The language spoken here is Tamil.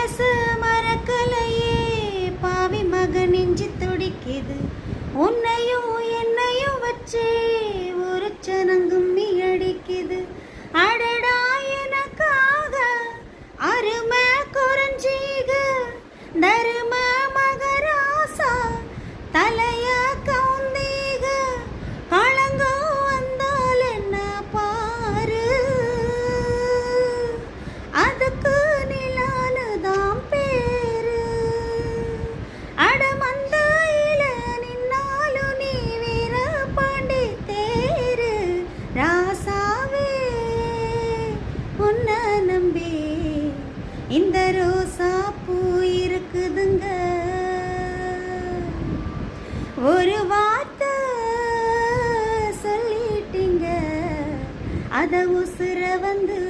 மனசு மறக்கலையே பாவி மக நெஞ்சு துடிக்குது உன்னையும் என்னையும் வச்சு ஒரு சனங்கும் நீ அடிக்குது அடடா எனக்காக அருமை குறைஞ்சீக தரும மகராசா தலைய கவுந்தீக களங்கம் வந்தால் என்ன பாரு அதுக்கு நிலானுதான் பேரு அடமந்தையில நின்னாலும் நீ வீர பாண்டி தேரு ராசாவே உன்னை நம்பி இந்த ரோசா பூ இருக்குதுங்க ஒரு வார்த்தை சொல்லிட்டீங்க அத உசுர வந்து